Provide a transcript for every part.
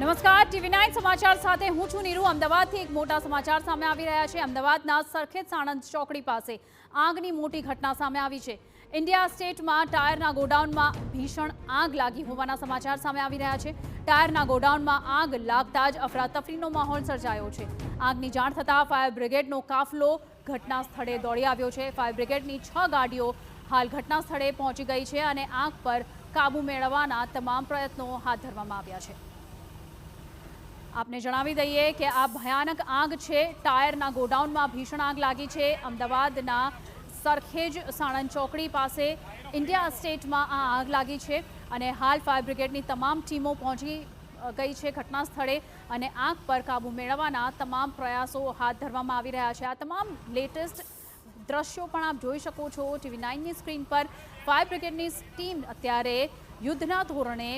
નમસ્કાર, TV9 સમાચાર સાથે હું છું નીરુ। અમદાવાદથી એક મોટા સમાચાર સામે આવી રહ્યા છે। અમદાવાદના સરખેજ સાણંદ ચોકડી પાસે આગની મોટી ઘટના સામે આવી છે। ઇન્ડિયા સ્ટેટમાં ટાયરના ગોડાઉનમાં ભીષણ આગ લાગી હોવાના સમાચાર સામે આવી રહ્યા છે। ટાયરના ગોડાઉનમાં આગ લાગતા જ અફરાતફરીનો માહોલ સર્જાયો છે। આગની જાણ થતાં ફાયર બ્રિગેડનો કાફલો ઘટના સ્થળે દોડી આવ્યો છે। ફાયર બ્રિગેડની 6 ગાડીઓ હાલ ઘટના સ્થળે પહોંચી ગઈ છે અને આગ પર કાબુ મેળવવાના તમામ પ્રયત્નો હાથ ધરવામાં આવ્યા છે। आपने जणावी दईए कि आ भयानक आग है। टायरना गोडाउन में भीषण आग लगी है। अमदावादना सरखेज साणंद चौकड़ी पास इंडिया स्टेट में आ आग लगी है और हाल फायर ब्रिगेड की तमाम टीमों पहुंची गई है घटना स्थले और आग पर काबू मेळववाना तमाम प्रयासों हाथ धरवामां आवी रह्या छे। आ तमाम लेटेस्ट दृश्यों पण आप जोई शको छो TV9 ની स्क्रीन पर। फायर ब्रिगेडनी टीम अत्यारे युद्धना धोरणे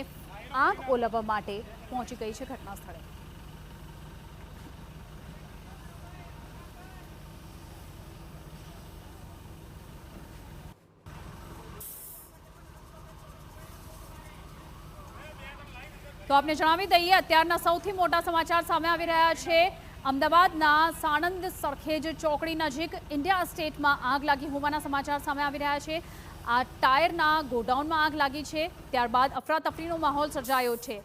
आग ओलववा माटे पहुंची गई है घटना स्थले। तो आपने जणावी दईए अत्याરના સૌથી મોટા સમાચાર સામે આવી રહ્યા છે। અમદાવાદના સાણંદ સરખેજ ચોકડી નજીક ઇન્ડિયા સ્ટેટમાં આગ લાગી હોવાના સમાચાર સામે આવી રહ્યા છે। આ ટાયરના ગોડાઉનમાં આગ લાગી છે, ત્યારબાદ અફરાતફરીનો માહોલ સર્જાયો છે।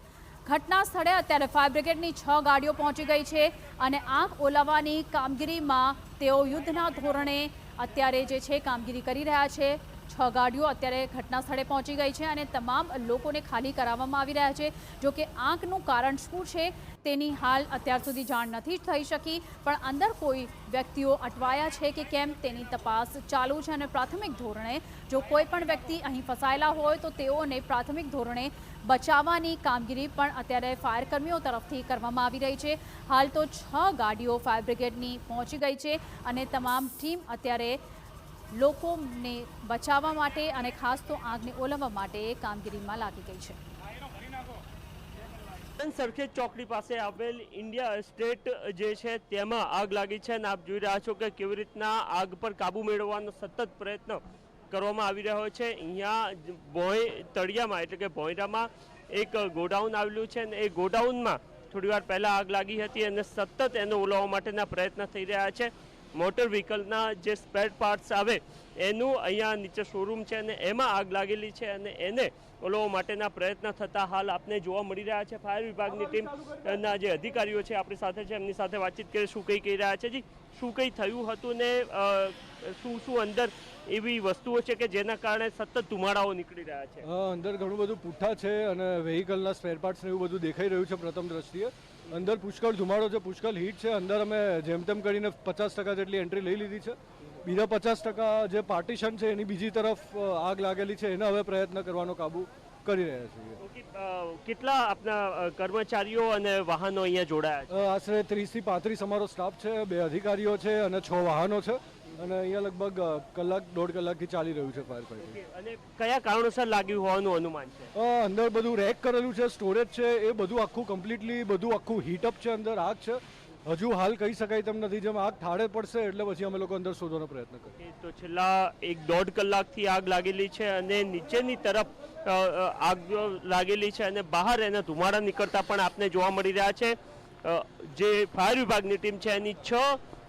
ઘટના સ્થળે અત્યારે ફાયર બ્રિગેડની 6 ગાડીઓ પહોંચી ગઈ છે અને આગ ઓલવવાની કામગીરીમાં તેઓ યુદ્ધના ધોરણે અત્યારે જે છે કામગીરી કરી રહ્યા છે। 6 ગાડીઓ અત્યારે ઘટના સ્થળે પહોંચી ગઈ છે અને તમામ લોકોને ખાલી કરાવવામાં આવી રહ્યા છે। જો કે આગનું કારણ શું છે તેની હાલ અત્યાર સુધી જાણ નથી થઈ શકી, પણ અંદર કોઈ વ્યક્તિઓ અટવાયા છે કે કેમ તેની તપાસ ચાલુ છે અને પ્રાથમિક ધોરણે જો કોઈ પણ વ્યક્તિ અહીં ફસાયેલા હોય તો તેઓને પ્રાથમિક ધોરણે બચાવવાની કામગીરી પણ અત્યારે ફાયર કર્મીઓ તરફથી કરવામાં આવી રહી છે। હાલ તો 6 ગાડીઓ ફાયર બ્રિગેડની પહોંચી ગઈ છે અને તમામ ટીમ અત્યારે લોકોને બચાવવા માટે અને ખાસ તો આગને ઓલવવા માટે કામગીરીમાં લાગી ગઈ છે। સરખેજ ચોકડી પાસે આવેલ ઇન્ડિયા સ્ટેટ જે છે તેમાં આગ લાગી છે અને આપ જોઈ રહ્યા છો કે કેવી રીતના આગ પર કાબુ મેળવવાનો સતત પ્રયત્ન કરવામાં આવી રહ્યો છે। અહીંયા ભોંય તળિયામાં એટલે કે ભોંયરામાં એક ગોડાઉન આવેલું છે અને એ ગોડાઉનમાં થોડીવાર પહેલાં આગ લાગી હતી અને સતત એને ઓલવવા માટેના પ્રયત્ન થઈ રહ્યા છે। મોટર વ્હીકલના જે સ્પેર પાર્ટ્સ આવે એનું અહીંયા નીચે શોરૂમ છે અને એમાં આગ લાગેલી છે અને એને ઓલવવા માટેના પ્રયત્ન થતાં હાલ આપને જોવા મળી રહ્યા છે। ફાયર વિભાગની ટીમના જે અધિકારીઓ છે આપણી સાથે છે, એમની સાથે વાતચીત કરી શું કંઈ કહી રહ્યા છે। જી, શું કંઈ થયું હતું ને શું અંદર એવી વસ્તુઓ છે કે જેના કારણે સતત ધુમાડાઓ નીકળી રહ્યા છે? અંદર ઘણું બધું પુઠ્ઠા છે અને વેહિકલના સ્પેર પાર્ટ્સ ને એવું બધું દેખાઈ રહ્યું છે પ્રથમ દ્રષ્ટિએ। અંદર પુષ્કળ ધુમાડો છે, પુષ્કળ હીટ છે। અંદર અમે જેમ તેમ કરીને 50% જેટલી એન્ટ્રી લઈ લીધી છે। બીજા 50% જે પાર્ટીશન છે એની બીજી તરફ આગ લાગેલી છે એને હવે પ્રયત્ન કરવાનો કાબુ કરી રહ્યા છીએ। કેટલા આપના કર્મચારીઓ અને વાહનો અહીંયા જોડાયા છે? આશરે 30 થી 35 અમારો સ્ટાફ છે, 2 અધિકારીઓ છે અને 6 વાહનો છે અને અહીંયા લગભગ કલાક 1.5 કલાકથી ચાલી રહ્યું છે ફાયર ફાઇટિંગ। અને કયા કારણોસર લાગ્યું હોવાનું અનુમાન છે? અંદર બધું રેક કરેલું છે, સ્ટોરેજ છે, એ બધું આખું કમ્પ્લીટલી બધું આખું હીટઅપ છે, અંદર આગ છે। હજુ હાલ કહી શકાય તેમ નથી, જેમ આગ ઠાળે પડશે એટલે પછી અમે લોકો અંદર શોધવાનો પ્રયત્ન કરીએ। તો છેલ્લા 1-1.5 કલાકથી આગ લાગેલી છે અને નીચેની તરફ આગ લાગેલી છે અને બહાર એના ધુમાડા નીકળતા પણ આપને જોવા મળી રહ્યા છે। જે ફાયર વિભાગની ટીમ છે એની 6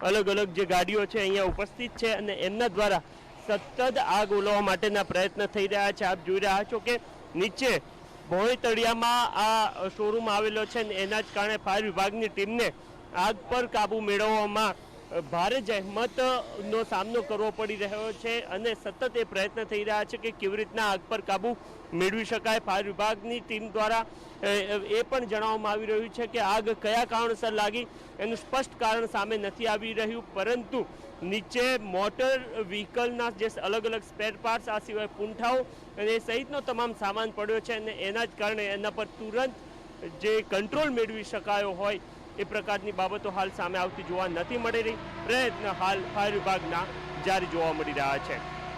અલગ અલગ જે ગાડીઓ છે અહીંયા ઉપસ્થિત છે અને એમના દ્વારા સતત આગ ઓલવવા માટેના પ્રયત્ન થઈ રહ્યા છે। આપ જોઈ રહ્યા છો કે નીચે ભોંય તળિયામાં આ શોરૂમ આવેલો છે અને એના જ કારણે ફાયર વિભાગની ટીમને આગ પર કાબુ મેળવવામાં ભારે જહેમતનો સામનો કરવો પડી રહ્યો છે અને સતત એ પ્રયત્ન થઈ રહ્યા છે કે કેવી રીતના આગ પર કાબુ મેળવી શકાય। ફાયર વિભાગની ટીમ દ્વારા એ પણ જણાવવામાં આવી રહ્યું છે કે આગ કયા કારણસર લાગી એનું સ્પષ્ટ કારણ સામે નથી આવી રહ્યું, પરંતુ નીચે મોટર વ્હીકલના જે અલગ અલગ સ્પેર પાર્ટ્સ, આ સિવાય પૂંઠાઓ અને એ સહિતનો તમામ સામાન પડ્યો છે અને એના જ કારણે એના પર તુરંત જે કંટ્રોલ મેળવી શકાયો હોય એ પ્રકારની બાબતો હાલ સામે આવતી જોવા નથી મળી રહી। પ્રયત્ન હાલ ફાયર વિભાગના જારી જોવા મળી રહ્યા છે।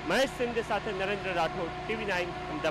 મહેશ સિંધે સાથે નરેન્દ્ર રાઠોડ, TV9 અમદાવાદ।